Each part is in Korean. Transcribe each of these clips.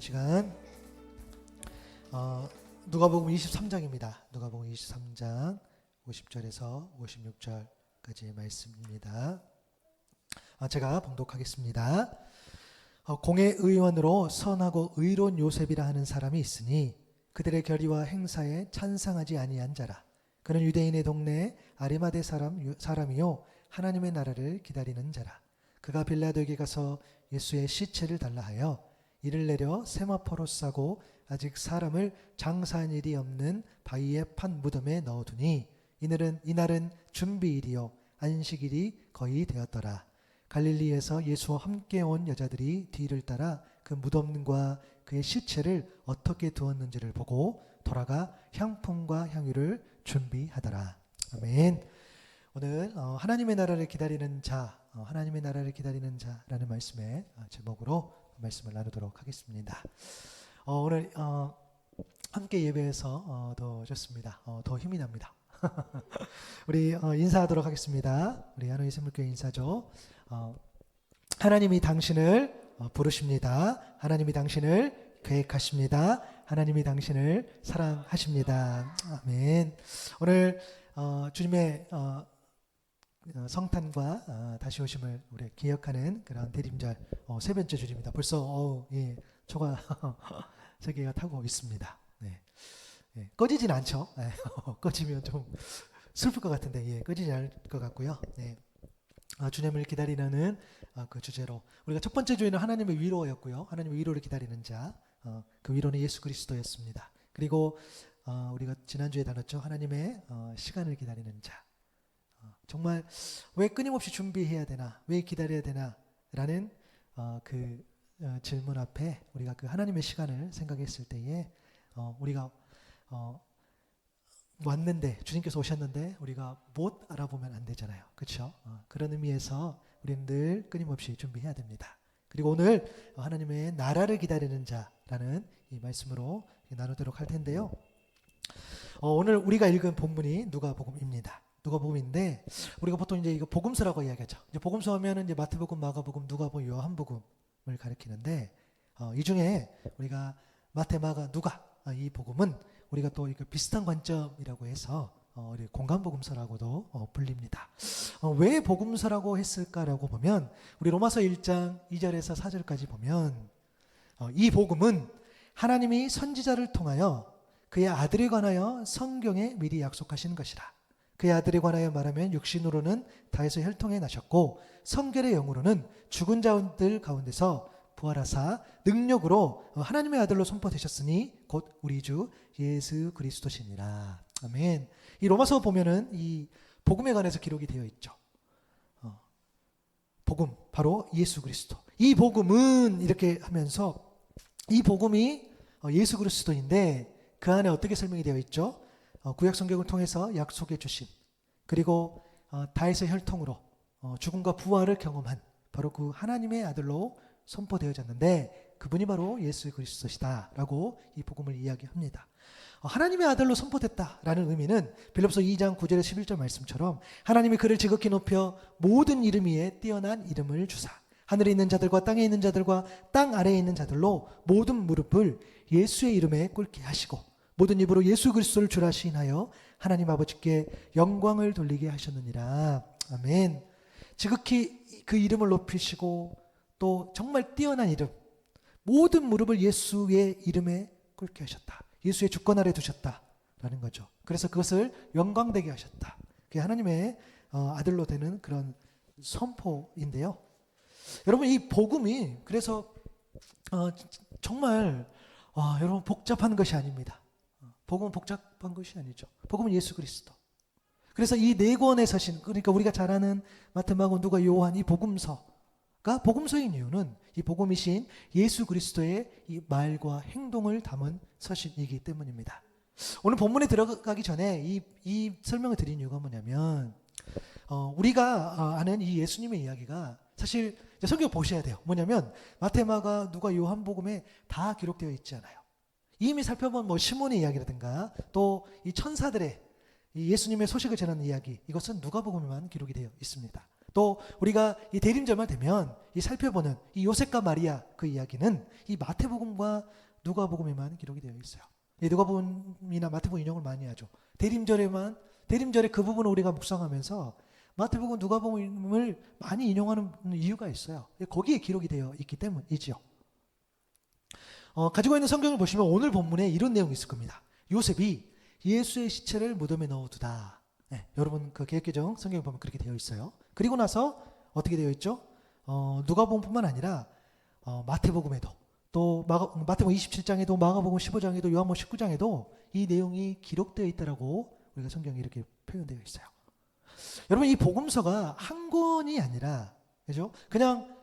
시간 누가복음 23장입니다. 누가복음 23장 50절에서 56절까지의 말씀입니다. 제가 봉독하겠습니다. 공회 의원으로 선하고 의로운 요셉이라 하는 사람이 있으니 그들의 결의와 행사에 찬상하지 아니한 자라. 그는 유대인의 동네 아리마대 사람이요 하나님의 나라를 기다리는 자라. 그가 빌라도에게 가서 예수의 시체를 달라 하여 이를 내려 세마포로 싸고 아직 사람을 장사한 일이 없는 바위에 판 무덤에 넣어두니 이날은 준비일이요 안식일이 거의 되었더라. 갈릴리에서 예수와 함께 온 여자들이 뒤를 따라 그 무덤과 그의 시체를 어떻게 두었는지를 보고 돌아가 향품과 향유를 준비하더라. 아멘. 오늘 하나님의 나라를 기다리는 자, 하나님의 나라를 기다리는 자라는 말씀의 제목으로 말씀을 나누도록 하겠습니다. 오늘 함께 예배해서 더 좋습니다. 더 힘이 납니다. 우리 인사하도록 하겠습니다. 우리 하노이 샘물교회 인사죠. 하나님이 당신을 부르십니다. 하나님이 당신을 계획하십니다. 하나님이 당신을 사랑하십니다. 아멘. 오늘 주님의 성탄과 다시 오심을 우리 기억하는 그런 대림절 세 번째 주일입니다. 벌써 초가 세 개가 타고 있습니다. 네. 꺼지진 않죠. 네. 꺼지면 좀 슬플 것 같은데 꺼지지 않을 것 같고요. 네. 주님을 기다리는 그 주제로 우리가 첫 번째 주에는 하나님의 위로였고요. 하나님의 위로를 기다리는 자, 그 위로는 예수 그리스도였습니다. 그리고 우리가 지난주에 다뤘죠. 하나님의 시간을 기다리는 자. 정말 왜 끊임없이 준비해야 되나, 왜 기다려야 되나 라는 그 질문 앞에 우리가 그 하나님의 시간을 생각했을 때에 우리가 왔는데, 주님께서 오셨는데 우리가 못 알아보면 안 되잖아요. 그렇죠? 그런 의미에서 우리는 늘 끊임없이 준비해야 됩니다. 그리고 오늘 하나님의 나라를 기다리는 자라는 이 말씀으로 나누도록 할 텐데요. 오늘 우리가 읽은 본문이 누가복음입니다. 누가복음인데 우리가 보통 이제 이거 복음서라고 이야기하죠. 이제 복음서 하면은 이제 마태복음, 마가복음, 누가복음, 요한복음을 가리키는데 이 중에 우리가 마태, 마가, 누가 이 복음은 우리가 또 이거 비슷한 관점이라고 해서 우리 공간복음서라고도 불립니다. 왜 복음서라고 했을까라고 보면 우리 로마서 1장 2절에서 4절까지 보면 이 복음은 하나님이 선지자를 통하여 그의 아들에 관하여 성경에 미리 약속하신 것이라. 그의 아들에 관하여 말하면 육신으로는 다에서 혈통에 나셨고 성결의 영으로는 죽은 자들 가운데서 부활하사 능력으로 하나님의 아들로 선포되셨으니 곧 우리 주 예수 그리스도시니라. 아멘. 이 로마서 보면은 이 복음에 관해서 기록이 되어 있죠. 복음 바로 예수 그리스도. 이 복음은 이렇게 하면서 이 복음이 예수 그리스도인데 그 안에 어떻게 설명이 되어 있죠? 구약 성경을 통해서 약속해 주신, 그리고 다윗의 혈통으로 죽음과 부활을 경험한 바로 그 하나님의 아들로 선포되어졌는데 그분이 바로 예수 그리스도시다라고 이 복음을 이야기합니다. 하나님의 아들로 선포됐다라는 의미는 빌립보서 2장 9절에 11절 말씀처럼 하나님이 그를 지극히 높여 모든 이름 위에 뛰어난 이름을 주사 하늘에 있는 자들과 땅에 있는 자들과 땅 아래에 있는 자들로 모든 무릎을 예수의 이름에 꿇게 하시고 모든 입으로 예수 그리스도를 주라 시인하여 하나님 아버지께 영광을 돌리게 하셨느니라. 아멘. 지극히 그 이름을 높이시고 또 정말 뛰어난 이름, 모든 무릎을 예수의 이름에 꿇게 하셨다. 예수의 주권 아래 두셨다라는 거죠. 그래서 그것을 영광되게 하셨다. 그게 하나님의 아들로 되는 그런 선포인데요. 여러분 이 복음이 그래서 정말 여러분 복잡한 것이 아닙니다. 복음은 복잡한 것이 아니죠. 복음은 예수 그리스도. 그래서 이 네 권의 서신, 그러니까 우리가 잘 아는 마태, 마가, 누가, 요한 이 복음서가 복음서인 이유는 이 복음이신 예수 그리스도의 이 말과 행동을 담은 서신이기 때문입니다. 오늘 본문에 들어가기 전에 이 설명을 드린 이유가 뭐냐면 우리가 아는 이 예수님의 이야기가 사실 성경 보셔야 돼요. 뭐냐면 마태, 마가, 누가, 요한복음에 다 기록되어 있지 않아요. 이미 살펴본 시몬의 이야기라든가 또 이 천사들의 이 예수님의 소식을 전하는 이야기, 이것은 누가복음에만 기록이 되어 있습니다. 또 우리가 이 대림절만 되면 이 살펴보는 이 요셉과 마리아 그 이야기는 이 마태복음과 누가복음에만 기록이 되어 있어요. 이 누가복음이나 마태복음 인용을 많이 하죠. 대림절에 그 부분을 우리가 묵상하면서 마태복음, 누가복음을 많이 인용하는 이유가 있어요. 거기에 기록이 되어 있기 때문이지요. 가지고 있는 성경을 보시면 오늘 본문에 이런 내용이 있을 겁니다. 요셉이 예수의 시체를 무덤에 넣어두다. 네, 여러분 그 개역개정 성경을 보면 그렇게 되어 있어요. 그리고 나서 어떻게 되어 있죠? 누가복음뿐만 아니라 마태복음에도 또 마태복음 27장에도 마가복음 15장에도 요한복음 19장에도 이 내용이 기록되어 있다라고 우리가 성경에 이렇게 표현되어 있어요. 여러분 이 복음서가 한 권이 아니라 그죠? 그냥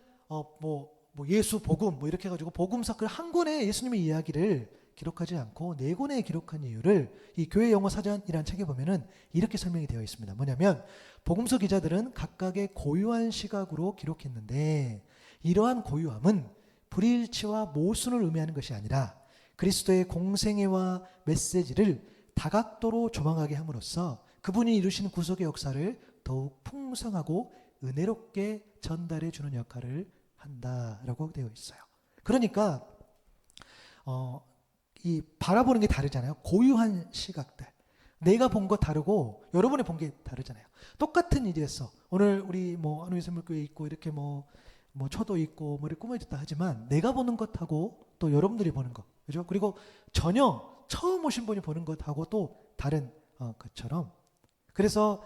예수 복음 이렇게 해가지고 복음서 그 한 권의 예수님의 이야기를 기록하지 않고 네 권에 기록한 이유를 이 교회 영어 사전이라는 책에 보면은 이렇게 설명이 되어 있습니다. 뭐냐면 복음서 기자들은 각각의 고유한 시각으로 기록했는데 이러한 고유함은 불일치와 모순을 의미하는 것이 아니라 그리스도의 공생애와 메시지를 다각도로 조망하게 함으로써 그분이 이루시는 구속의 역사를 더욱 풍성하고 은혜롭게 전달해 주는 역할을 한다라고 되어 있어요. 그러니까 이 바라보는 게 다르잖아요. 고유한 시각들. 내가 본 거 다르고 여러분이 본 게 다르잖아요. 똑같은 일이었어. 오늘 우리 한우이 선물교회 있고 이렇게 초도 있고 이렇게 꾸며졌다 하지만 내가 보는 것하고 또 여러분들이 보는 것, 그죠? 그리고 전혀 처음 오신 분이 보는 것하고 또 다른 것처럼. 그래서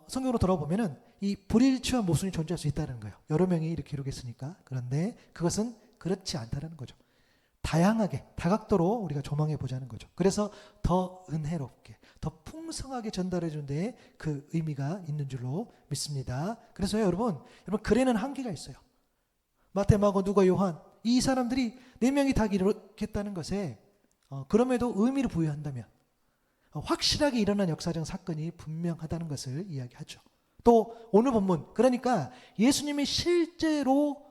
성경으로 돌아보면은 이 불일치와 모순이 존재할 수 있다는 거예요. 여러 명이 이렇게 기록했으니까. 그런데 그것은 그렇지 않다는 거죠. 다양하게 다각도로 우리가 조망해 보자는 거죠. 그래서 더 은혜롭게 더 풍성하게 전달해 준 데에 그 의미가 있는 줄로 믿습니다. 그래서 여러분 글에는 한계가 있어요. 마태, 마고, 누가, 요한 이 사람들이 네 명이 다 기록했다는 것에 그럼에도 의미를 부여한다면 확실하게 일어난 역사적 사건이 분명하다는 것을 이야기하죠. 또 오늘 본문 그러니까 예수님이 실제로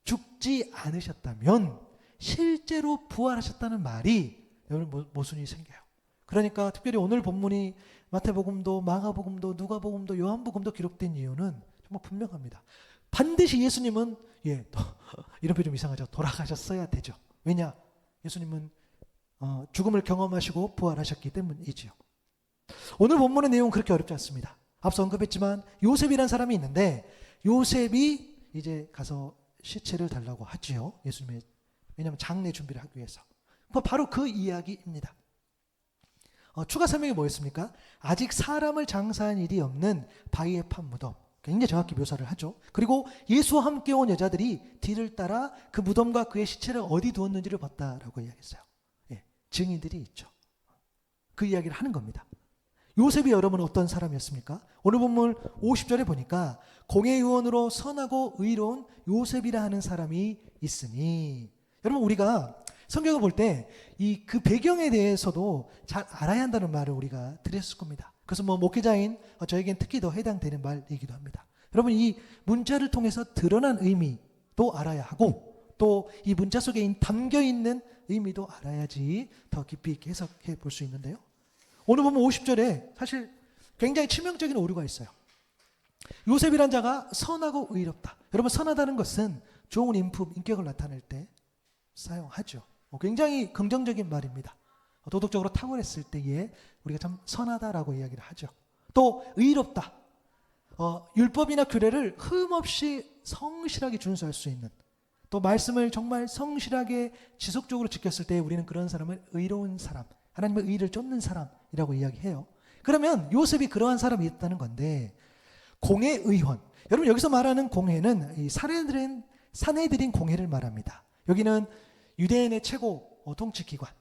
죽지 않으셨다면 실제로 부활하셨다는 말이 여러분 모순이 생겨요. 그러니까 특별히 오늘 본문이 마태복음도 마가복음도 누가복음도 요한복음도 기록된 이유는 정말 분명합니다. 반드시 예수님은 이런 표현 좀 이상하죠. 돌아가셨어야 되죠. 왜냐? 예수님은 죽음을 경험하시고 부활하셨기 때문이지요. 오늘 본문의 내용은 그렇게 어렵지 않습니다. 앞서 언급했지만 요셉이라는 사람이 있는데 요셉이 이제 가서 시체를 달라고 하지요. 예수님의 왜냐하면 장례 준비를 하기 위해서. 바로 그 이야기입니다. 추가 설명이 뭐였습니까? 아직 사람을 장사한 일이 없는 바위에 판 무덤. 굉장히 정확히 묘사를 하죠. 그리고 예수와 함께 온 여자들이 뒤를 따라 그 무덤과 그의 시체를 어디 두었는지를 봤다라고 이야기했어요. 증인들이 있죠. 그 이야기를 하는 겁니다. 요셉이 여러분 어떤 사람이었습니까? 오늘 본문 50절에 보니까 공회의원으로 선하고 의로운 요셉이라 하는 사람이 있으니 여러분 우리가 성경을 볼 때 이 그 배경에 대해서도 잘 알아야 한다는 말을 우리가 드렸을 겁니다. 그래서 목회자인 저에겐 특히 더 해당되는 말이기도 합니다. 여러분 이 문자를 통해서 드러난 의미도 알아야 하고 또 이 문자 속에 담겨 있는 의미도 알아야지 더 깊이 있게 해석해 볼 수 있는데요. 오늘 보면 50절에 사실 굉장히 치명적인 오류가 있어요. 요셉이란 자가 선하고 의롭다. 여러분 선하다는 것은 좋은 인격을 나타낼 때 사용하죠. 굉장히 긍정적인 말입니다. 도덕적으로 탁월했을 때에 우리가 참 선하다라고 이야기를 하죠. 또 의롭다. 율법이나 규례를 흠없이 성실하게 준수할 수 있는 또 말씀을 정말 성실하게 지속적으로 지켰을 때 우리는 그런 사람을 의로운 사람, 하나님의 의를 쫓는 사람이라고 이야기해요. 그러면 요셉이 그러한 사람이 있다는 건데 공회의원, 여러분 여기서 말하는 공회는 이 산헤드린 공회를 말합니다. 여기는 유대인의 최고 통치기관,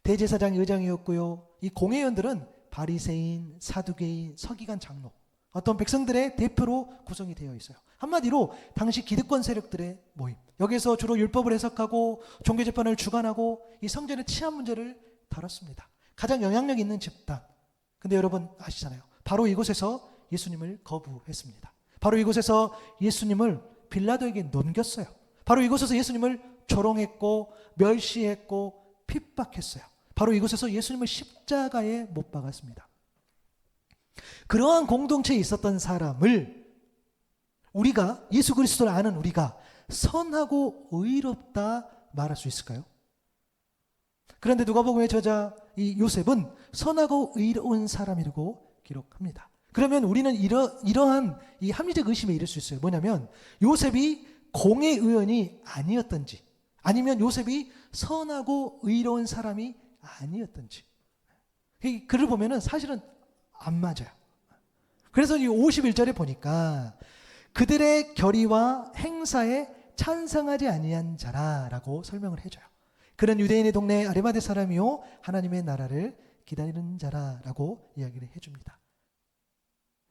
대제사장이 의장이었고요. 이 공회의원들은 바리새인, 사두개인, 서기관 장로, 어떤 백성들의 대표로 구성이 되어 있어요. 한마디로 당시 기득권 세력들의 모임. 여기서 주로 율법을 해석하고 종교재판을 주관하고 이 성전의 치안 문제를 다뤘습니다. 가장 영향력 있는 집단. 근데 여러분 아시잖아요. 바로 이곳에서 예수님을 거부했습니다. 바로 이곳에서 예수님을 빌라도에게 넘겼어요. 바로 이곳에서 예수님을 조롱했고 멸시했고 핍박했어요. 바로 이곳에서 예수님을 십자가에 못 박았습니다. 그러한 공동체에 있었던 사람을 우리가 예수 그리스도를 아는 우리가 선하고 의롭다 말할 수 있을까요? 그런데 누가복음의 저자 이 요셉은 선하고 의로운 사람이라고 기록합니다. 그러면 우리는 이러한 이 합리적 의심에 이를 수 있어요. 뭐냐면 요셉이 공의 의원이 아니었던지 아니면 요셉이 선하고 의로운 사람이 아니었던지 이 글을 보면은 사실은 안 맞아요. 그래서 이 51절에 보니까 그들의 결의와 행사에 찬성하지 아니한 자라라고 설명을 해줘요. 그는 유대인의 동네 아리마대 사람이요 하나님의 나라를 기다리는 자라라고 이야기를 해줍니다.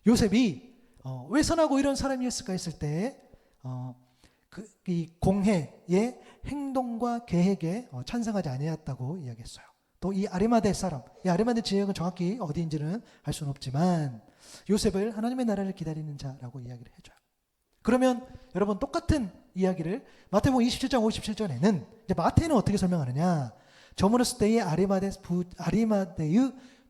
요셉이 왜 선하고 이런 사람이었을까 했을 때 이 공회의 행동과 계획에 찬성하지 아니했다고 이야기했어요. 또 이 아리마대 사람, 이 아리마대 지역은 정확히 어디인지는 알 수는 없지만 요셉을 하나님의 나라를 기다리는 자라고 이야기를 해줘요. 그러면 여러분 똑같은 이야기를 마태복음 27장 57절에는 이제 마태는 어떻게 설명하느냐? 저물었을 때의 아리마대의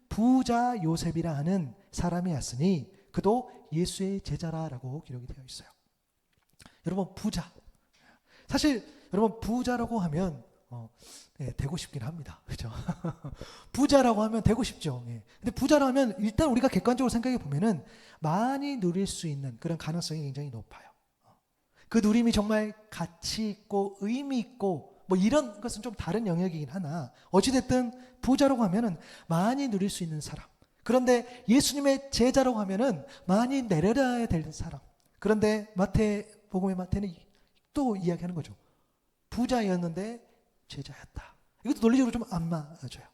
부자 요셉이라 하는 사람이었으니 그도 예수의 제자라라고 기록이 되어 있어요. 여러분 부자. 사실 여러분 부자라고 하면 되고 싶긴 합니다. 그렇죠? 부자라고 하면 되고 싶죠. 근데 부자라고 하면 일단 우리가 객관적으로 생각해 보면은 많이 누릴 수 있는 그런 가능성이 굉장히 높아요. 그 누림이 정말 가치 있고 의미 있고 뭐 이런 것은 좀 다른 영역이긴 하나 어찌됐든 부자라고 하면은 많이 누릴 수 있는 사람. 그런데 예수님의 제자라고 하면은 많이 내려놔야 될 사람. 그런데 마태복음의 마태는 또 이야기하는 거죠. 부자였는데 제자였다. 이것도 논리적으로 좀 안 맞아요.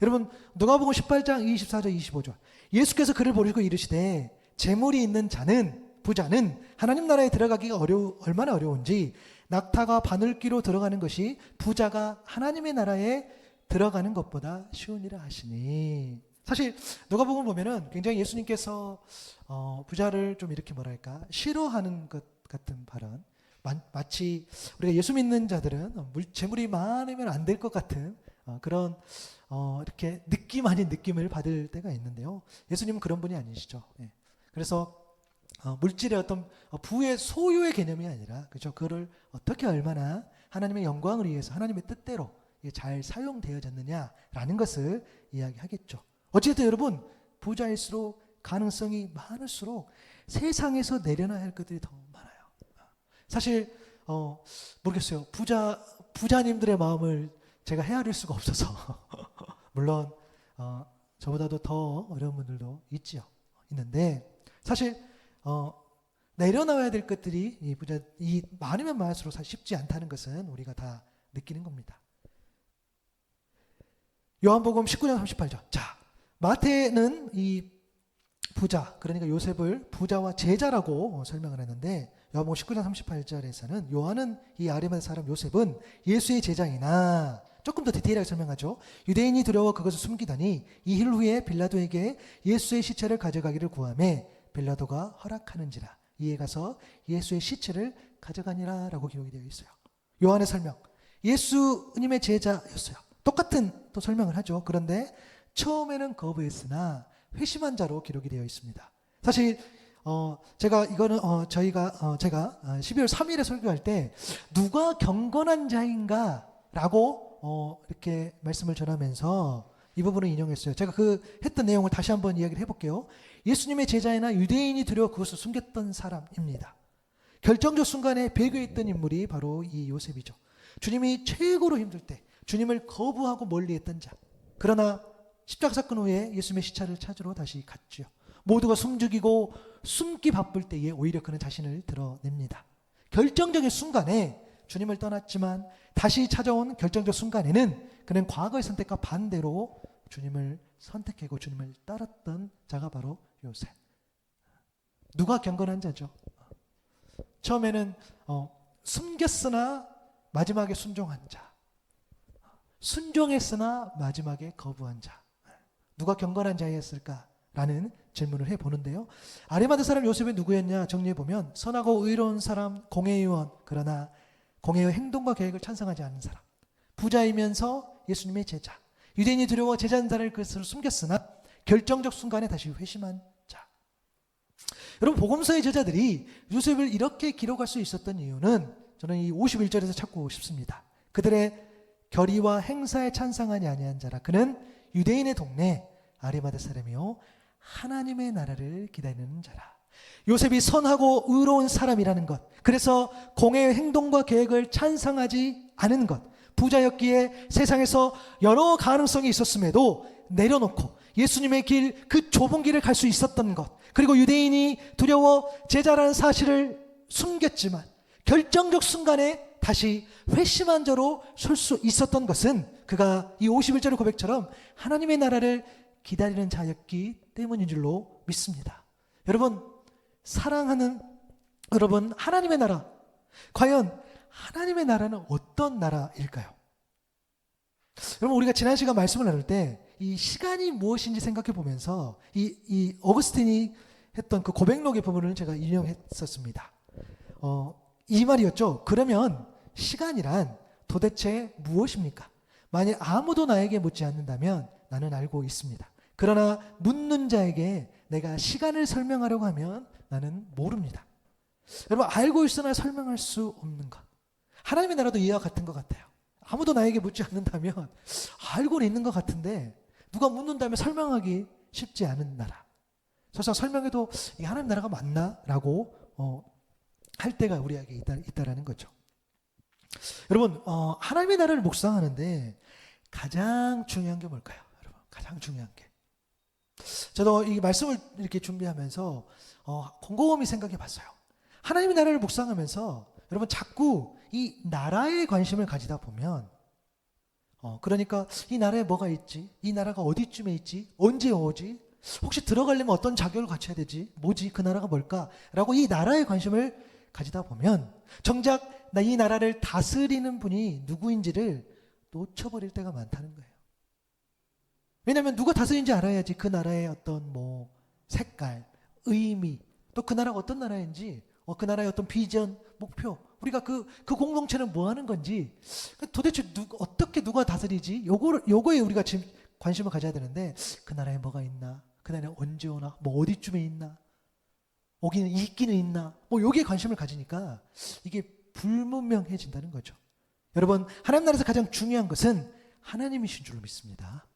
여러분 누가복음 18장 24절 25절 예수께서 그를 보시고 이르시되 재물이 있는 부자는 하나님 나라에 들어가기가 얼마나 어려운지 낙타가 바늘귀로 들어가는 것이 부자가 하나님의 나라에 들어가는 것보다 쉬우니라 하시니. 사실 누가복음 보면은 굉장히 예수님께서 부자를 좀 이렇게 뭐랄까 싫어하는 것 같은 발언, 마치 우리가 예수 믿는 자들은 재물이 많으면 안 될 것 같은 그런 이렇게 느낌 아닌 느낌을 받을 때가 있는데요. 예수님은 그런 분이 아니시죠. 그래서 물질의 어떤 부의 소유의 개념이 아니라 그죠? 그거를 어떻게 얼마나 하나님의 영광을 위해서 하나님의 뜻대로 잘 사용되어졌느냐라는 것을 이야기하겠죠. 어쨌든 여러분 부자일수록 가능성이 많을수록 세상에서 내려놔야 할 것들이 더 많아요. 사실 모르겠어요. 부자님들의 마음을 제가 헤아릴 수가 없어서 물론 저보다도 더 어려운 분들도 있는데 사실 내려놔야 될 것들이 이 많으면 많을수록 사실 쉽지 않다는 것은 우리가 다 느끼는 겁니다. 요한복음 19장 38절. 자, 마태는 이 부자, 그러니까 요셉을 부자와 제자라고 설명을 했는데 요한복음 19장 38절에서는 요한은 이 아리마대 사람 요셉은 예수의 제자이나 조금 더 디테일하게 설명하죠. 유대인이 두려워 그것을 숨기더니 이힐 후에 빌라도에게 예수의 시체를 가져가기를 구하매 빌라도가 허락하는지라 이에 가서 예수의 시체를 가져가니라 라고 기록이 되어 있어요. 요한의 설명, 예수님의 제자였어요. 똑같은 또 설명을 하죠. 그런데 처음에는 거부했으나 회심한 자로 기록이 되어 있습니다. 사실 제가 이거는 제가 12월 3일에 설교할 때 누가 경건한 자인가라고 이렇게 말씀을 전하면서 이 부분을 인용했어요. 제가 그 했던 내용을 다시 한번 이야기를 해볼게요. 예수님의 제자이나 유대인이 두려워 그것을 숨겼던 사람입니다. 결정적 순간에 배교에 있던 인물이 바로 이 요셉이죠. 주님이 최고로 힘들 때 주님을 거부하고 멀리했던 자. 그러나 십자가 사건 후에 예수님의 시체를 찾으러 다시 갔죠. 모두가 숨죽이고 숨기 바쁠 때에 오히려 그는 자신을 드러냅니다. 결정적인 순간에 주님을 떠났지만 다시 찾아온 결정적 순간에는 그는 과거의 선택과 반대로 주님을 선택하고 주님을 따랐던 자가 바로 요셉. 누가 경건한 자죠? 처음에는 숨겼으나 마지막에 순종한 자. 순종했으나 마지막에 거부한 자. 누가 경건한 자였을까라는 질문을 해보는데요. 아리마대 사람 요셉이 누구였냐 정리해보면 선하고 의로운 사람, 공의 요원, 그러나 공의의 행동과 계획을 찬성하지 않는 사람. 부자이면서 예수님의 제자. 유대인이 두려워 제자인 자를 그것을 숨겼으나 결정적 순간에 다시 회심한 자. 여러분, 복음서의 저자들이 요셉을 이렇게 기록할 수 있었던 이유는 저는 이 51절에서 찾고 싶습니다. 그들의 결의와 행사에 찬성하지 아니한 자라. 그는 유대인의 동네 아리마대 사람이요 하나님의 나라를 기다리는 자라. 요셉이 선하고 의로운 사람이라는 것, 그래서 공의 행동과 계획을 찬성하지 않은 것, 부자였기에 세상에서 여러 가능성이 있었음에도 내려놓고 예수님의 길, 그 좁은 길을 갈 수 있었던 것, 그리고 유대인이 두려워 제자라는 사실을 숨겼지만 결정적 순간에 다시 회심한 자로 설 수 있었던 것은 그가 이 51절의 고백처럼 하나님의 나라를 기다리는 자였기 때문인 줄로 믿습니다. 여러분, 사랑하는 여러분, 하나님의 나라, 과연 하나님의 나라는 어떤 나라일까요? 여러분, 우리가 지난 시간 말씀을 나눌 때 이 시간이 무엇인지 생각해 보면서 이 어거스틴이 했던 그 고백록의 부분을 제가 인용했었습니다. 이 말이었죠. 그러면 시간이란 도대체 무엇입니까? 만약 아무도 나에게 묻지 않는다면 나는 알고 있습니다. 그러나 묻는 자에게 내가 시간을 설명하려고 하면 나는 모릅니다. 여러분, 알고 있으나 설명할 수 없는 것. 하나님의 나라도 이와 같은 것 같아요. 아무도 나에게 묻지 않는다면 알고는 있는 것 같은데 누가 묻는다면 설명하기 쉽지 않은 나라. 설사 설명해도 이 하나님 나라가 맞나? 라고 할 때가 우리에게 있다라는 거죠. 여러분, 하나님의 나라를 묵상하는데 가장 중요한 게 뭘까요? 여러분, 가장 중요한 게. 저도 이 말씀을 이렇게 준비하면서 곰곰이 생각해 봤어요. 하나님의 나라를 묵상하면서 여러분, 자꾸 이 나라에 관심을 가지다 보면 그러니까 이 나라에 뭐가 있지? 이 나라가 어디쯤에 있지? 언제 오지? 혹시 들어가려면 어떤 자격을 갖춰야 되지? 뭐지? 그 나라가 뭘까? 라고 이 나라에 관심을 가지다 보면 정작 이 나라를 다스리는 분이 누구인지를 놓쳐버릴 때가 많다는 거예요. 왜냐하면 누가 다스리는지 알아야지 그 나라의 어떤 색깔, 의미, 또 그 나라가 어떤 나라인지, 그 나라의 어떤 비전, 목표, 우리가 그 공동체는 뭐 하는 건지, 도대체 어떻게 누가 다스리지? 요거에 우리가 지금 관심을 가져야 되는데, 그 나라에 뭐가 있나? 그 나라에 언제 오나? 어디쯤에 있나? 오기는 있기는 있나? 여기에 관심을 가지니까 이게 불분명해진다는 거죠. 여러분, 하나님 나라에서 가장 중요한 것은 하나님이신 줄로 믿습니다.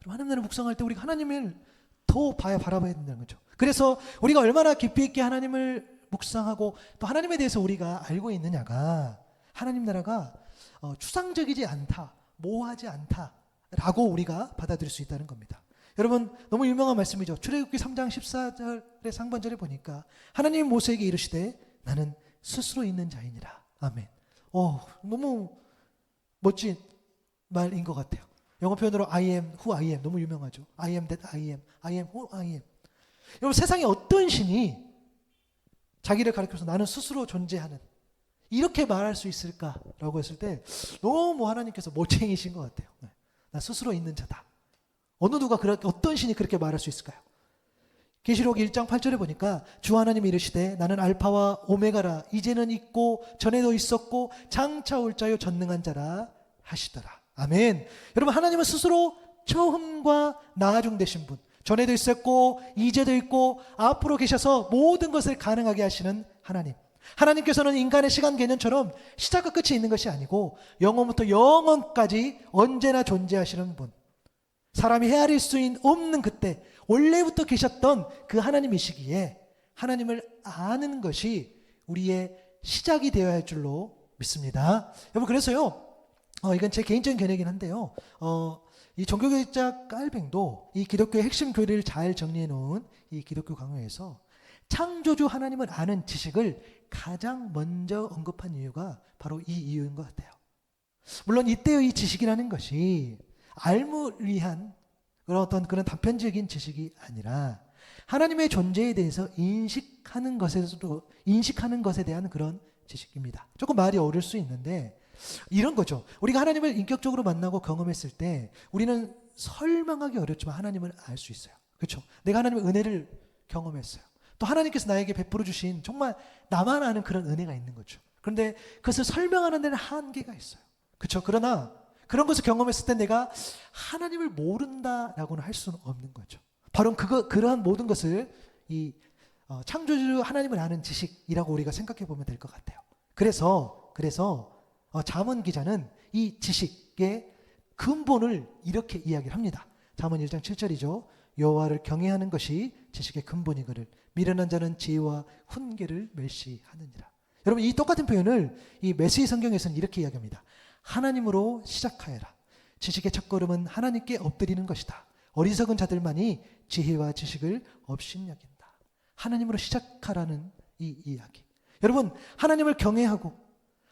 하나님 나라를 묵상할 때 우리가 하나님을 더 바라봐야 된다는 거죠. 그래서 우리가 얼마나 깊이 있게 하나님을 묵상하고 또 하나님에 대해서 우리가 알고 있느냐가 하나님 나라가 추상적이지 않다, 모호하지 않다라고 우리가 받아들일 수 있다는 겁니다. 여러분, 너무 유명한 말씀이죠. 출애굽기 3장 14절의 상반절에 보니까 하나님이 모세에게 이르시되 나는 스스로 있는 자이니라. 아멘. 너무 멋진 말인 것 같아요. 영어 표현으로 I am who I am, 너무 유명하죠. I am that I am, I am who I am. 여러분, 세상에 어떤 신이 자기를 가리켜서 나는 스스로 존재하는, 이렇게 말할 수 있을까라고 했을 때 너무 하나님께서 멋쟁이신 것 같아요. 나 스스로 있는 자다. 어느 누가 어떤 신이 그렇게 말할 수 있을까요? 계시록 1장 8절에 보니까 주 하나님이 이르시되 나는 알파와 오메가라, 이제는 있고 전에도 있었고 장차 올 자요 전능한 자라 하시더라. 아멘. 여러분, 하나님은 스스로 처음과 나중 되신 분, 전에도 있었고 이제도 있고 앞으로 계셔서 모든 것을 가능하게 하시는 하나님. 하나님께서는 인간의 시간 개념처럼 시작과 끝이 있는 것이 아니고 영원부터 영원까지 언제나 존재하시는 분, 사람이 헤아릴 수 없는 그때 원래부터 계셨던 그 하나님이시기에 하나님을 아는 것이 우리의 시작이 되어야 할 줄로 믿습니다. 여러분, 그래서요, 이건 제 개인적인 견해이긴 한데요, 이 종교개혁자 깔뱅도 이 기독교의 핵심 교리를 잘 정리해 놓은 이 기독교 강요에서 창조주 하나님을 아는 지식을 가장 먼저 언급한 이유가 바로 이 이유인 것 같아요. 물론 이때의 이 지식이라는 것이 알물 위한 그런 단편적인 지식이 아니라 하나님의 존재에 대해서 인식하는 것에 대한 그런 지식입니다. 조금 말이 어려울 수 있는데 이런 거죠. 우리가 하나님을 인격적으로 만나고 경험했을 때 우리는 설명하기 어렵지만 하나님을 알 수 있어요. 그렇죠? 내가 하나님의 은혜를 경험했어요. 또 하나님께서 나에게 베풀어 주신 정말 나만 아는 그런 은혜가 있는 거죠. 그런데 그것을 설명하는 데는 한계가 있어요. 그렇죠? 그러나 그런 것을 경험했을 때 내가 하나님을 모른다라고는 할 수는 없는 거죠. 바로 그러한 모든 것을 이 창조주 하나님을 아는 지식이라고 우리가 생각해 보면 될 것 같아요. 그래서 잠언 기자는 이 지식의 근본을 이렇게 이야기를 합니다. 잠언 1장 7절이죠. 여호와를 경외하는 것이 지식의 근본이거늘 미련한 자는 지혜와 훈계를 멸시하느니라. 여러분, 이 똑같은 표현을 이 메시지 성경에서는 이렇게 이야기합니다. 하나님으로 시작하여라. 지식의 첫걸음은 하나님께 엎드리는 것이다. 어리석은 자들만이 지혜와 지식을 업신여긴다. 하나님으로 시작하라는 이 이야기. 여러분, 하나님을 경외하고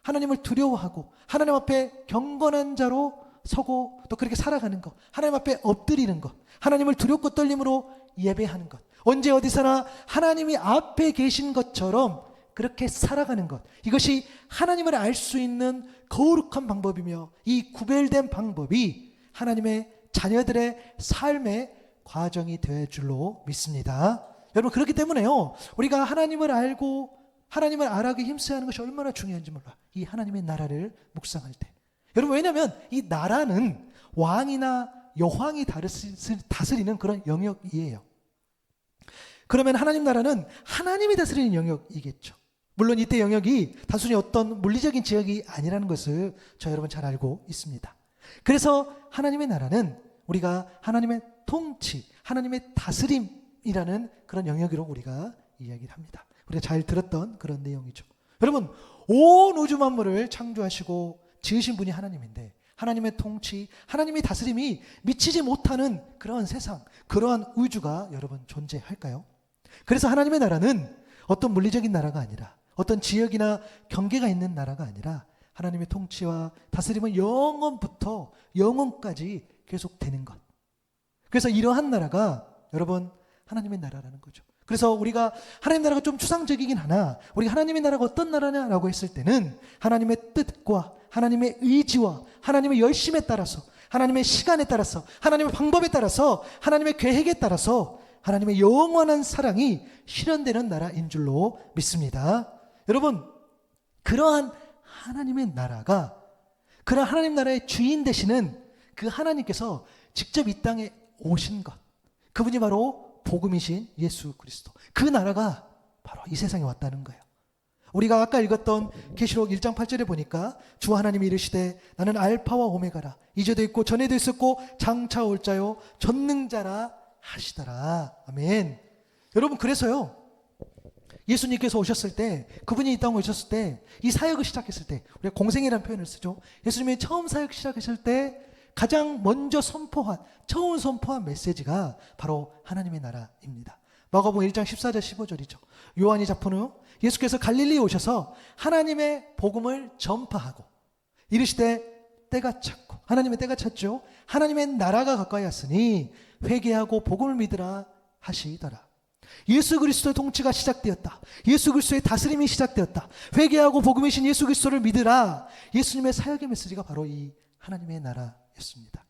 하나님을 두려워하고 하나님 앞에 경건한 자로 서고 또 그렇게 살아가는 것, 하나님 앞에 엎드리는 것, 하나님을 두렵고 떨림으로 예배하는 것, 언제 어디서나 하나님이 앞에 계신 것처럼 그렇게 살아가는 것, 이것이 하나님을 알 수 있는 거룩한 방법이며 이 구별된 방법이 하나님의 자녀들의 삶의 과정이 될 줄로 믿습니다. 여러분, 그렇기 때문에요, 우리가 하나님을 알고 하나님을 알아가기 힘써야 하는 것이 얼마나 중요한지 몰라. 이 하나님의 나라를 묵상할 때. 여러분, 왜냐하면 이 나라는 왕이나 여왕이 다스리는 그런 영역이에요. 그러면 하나님 나라는 하나님이 다스리는 영역이겠죠. 물론 이때 영역이 단순히 어떤 물리적인 지역이 아니라는 것을 저 여러분 잘 알고 있습니다. 그래서 하나님의 나라는 우리가 하나님의 통치, 하나님의 다스림이라는 그런 영역으로 우리가 이야기를 합니다. 우리가 잘 들었던 그런 내용이죠. 여러분, 온 우주 만물을 창조하시고 지으신 분이 하나님인데 하나님의 통치, 하나님의 다스림이 미치지 못하는 그러한 세상, 그러한 우주가 여러분 존재할까요? 그래서 하나님의 나라는 어떤 물리적인 나라가 아니라 어떤 지역이나 경계가 있는 나라가 아니라 하나님의 통치와 다스림은 영원부터 영원까지 계속되는 것. 그래서 이러한 나라가 여러분 하나님의 나라라는 거죠. 그래서 우리가 하나님 나라가 좀 추상적이긴 하나 우리가 하나님의 나라가 어떤 나라냐라고 했을 때는 하나님의 뜻과 하나님의 의지와 하나님의 열심에 따라서 하나님의 시간에 따라서 하나님의 방법에 따라서 하나님의 계획에 따라서 하나님의 영원한 사랑이 실현되는 나라인 줄로 믿습니다. 여러분, 그러한 하나님의 나라가 그러한 하나님 나라의 주인 되시는 그 하나님께서 직접 이 땅에 오신 것, 그분이 바로 복음이신 예수 그리스도, 그 나라가 바로 이 세상에 왔다는 거예요. 우리가 아까 읽었던 계시록 1장 8절에 보니까 주 하나님이 이르시되 나는 알파와 오메가라, 이제도 있고 전에도 있었고 장차 올 자요 전능자라 하시더라. 아멘. 여러분, 그래서요, 예수님께서 오셨을 때, 그분이 이 땅에 오셨을 때, 이 사역을 시작했을 때, 우리가 공생이라는 표현을 쓰죠. 예수님이 처음 사역 시작했을 때 가장 먼저 처음 선포한 메시지가 바로 하나님의 나라입니다. 마가복음 1장 14절 15절이죠. 요한이 잡은 후 예수께서 갈릴리에 오셔서 하나님의 복음을 전파하고 이르시되 때가 찼고, 하나님의 때가 찼죠. 하나님의 나라가 가까이 왔으니 회개하고 복음을 믿으라 하시더라. 예수 그리스도의 통치가 시작되었다. 예수 그리스도의 다스림이 시작되었다. 회개하고 복음이신 예수 그리스도를 믿으라. 예수님의 사역의 메시지가 바로 이 하나님의 나라였습니다.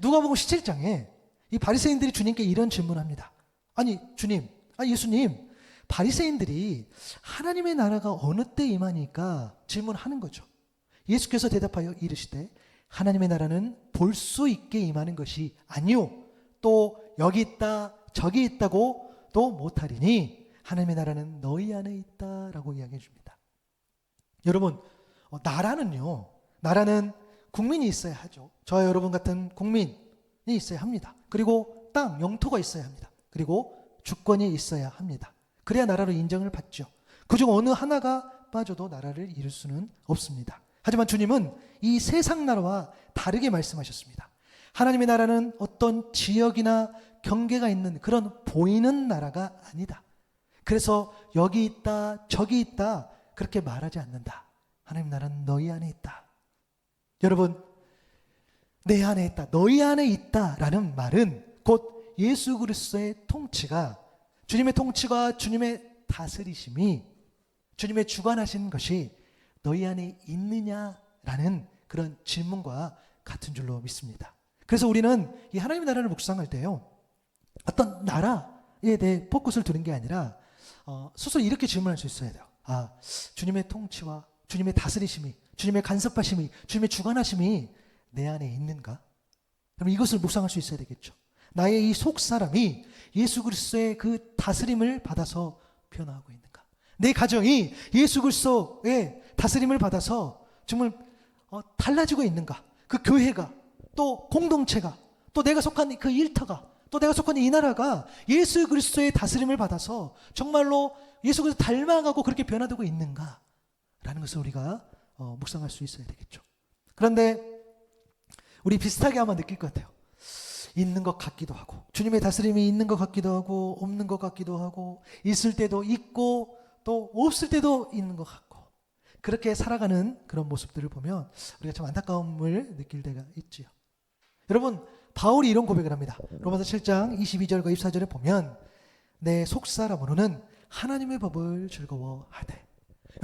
누가복음 17장에 이 바리새인들이 주님께 이런 질문합니다. 아니 주님, 예수님, 바리새인들이 하나님의 나라가 어느 때 임하니까 질문하는 거죠. 예수께서 대답하여 이르시되 하나님의 나라는 볼 수 있게 임하는 것이 아니요 또 여기 있다 저기 있다고 또 못하리니 하나님의 나라는 너희 안에 있다라고 이야기해 줍니다. 여러분, 나라는 국민이 있어야 하죠. 저와 여러분 같은 국민이 있어야 합니다. 그리고 땅, 영토가 있어야 합니다. 그리고 주권이 있어야 합니다. 그래야 나라로 인정을 받죠. 그중 어느 하나가 빠져도 나라를 이룰 수는 없습니다. 하지만 주님은 이 세상 나라와 다르게 말씀하셨습니다. 하나님의 나라는 어떤 지역이나 경계가 있는 그런 보이는 나라가 아니다. 그래서 여기 있다 저기 있다 그렇게 말하지 않는다. 하나님 나라는 너희 안에 있다. 여러분, 내 안에 있다, 너희 안에 있다라는 말은 곧 예수 그리스도의 통치가, 주님의 통치가, 주님의 다스리심이, 주님의 주관하신 것이 너희 안에 있느냐라는 그런 질문과 같은 줄로 믿습니다. 그래서 우리는 이 하나님의 나라를 묵상할 때요, 어떤 나라에 대해 포커스를 두는 게 아니라 스스로 이렇게 질문할 수 있어야 돼요. 주님의 통치와 주님의 다스리심이, 주님의 간섭하심이, 주님의 주관하심이 내 안에 있는가? 그럼 이것을 묵상할 수 있어야 되겠죠. 나의 이 속사람이 예수 그리스도의 그 다스림을 받아서 변화하고 있는가? 내 가정이 예수 그리스도의 다스림을 받아서 정말 달라지고 있는가? 그 교회가, 또 공동체가, 또 내가 속한 그 일터가, 또 내가 속한 이 나라가 예수 그리스도의 다스림을 받아서 정말로 예수 그리스도 닮아가고 그렇게 변화되고 있는가? 라는 것을 우리가 묵상할 수 있어야 되겠죠. 그런데 우리 비슷하게 아마 느낄 것 같아요. 있는 것 같기도 하고, 주님의 다스림이 있는 것 같기도 하고, 없는 것 같기도 하고, 있을 때도 있고 또 없을 때도 있는 것 같고, 그렇게 살아가는 그런 모습들을 보면 우리가 참 안타까움을 느낄 때가 있지요. 여러분, 바울이 이런 고백을 합니다. 로마서 7장 22절과 24절에 보면 내 속사람으로는 하나님의 법을 즐거워하되.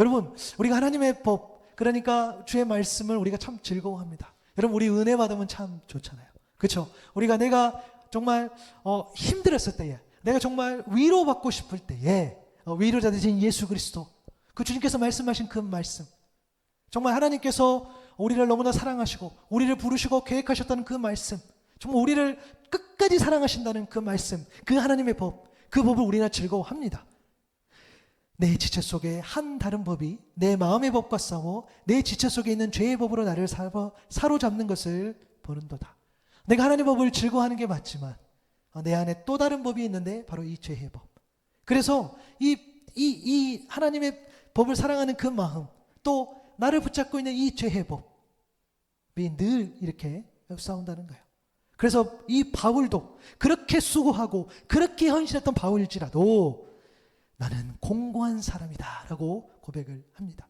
여러분, 우리가 하나님의 법, 그러니까 주의 말씀을 우리가 참 즐거워합니다. 여러분, 우리 은혜 받으면 참 좋잖아요. 그렇죠? 우리가 내가 정말 힘들었을 때에, 내가 정말 위로받고 싶을 때에 위로자 되신 예수 그리스도, 그 주님께서 말씀하신 그 말씀, 정말 하나님께서 우리를 너무나 사랑하시고 우리를 부르시고 계획하셨다는 그 말씀, 정말 우리를 끝까지 사랑하신다는 그 말씀, 그 하나님의 법, 그 법을 우리는 즐거워합니다. 내 지체 속에 한 다른 법이 내 마음의 법과 싸워 내 지체 속에 있는 죄의 법으로 나를 사로잡는 것을 보는도다. 내가 하나님의 법을 즐거워하는 게 맞지만 내 안에 또 다른 법이 있는데 바로 이 죄의 법. 그래서 이 하나님의 법을 사랑하는 그 마음, 또 나를 붙잡고 있는 이 죄의 법이 늘 이렇게 싸운다는 거예요. 그래서 이 바울도 그렇게 수고하고 그렇게 헌신했던 바울일지라도 나는 공고한 사람이다 라고 고백을 합니다.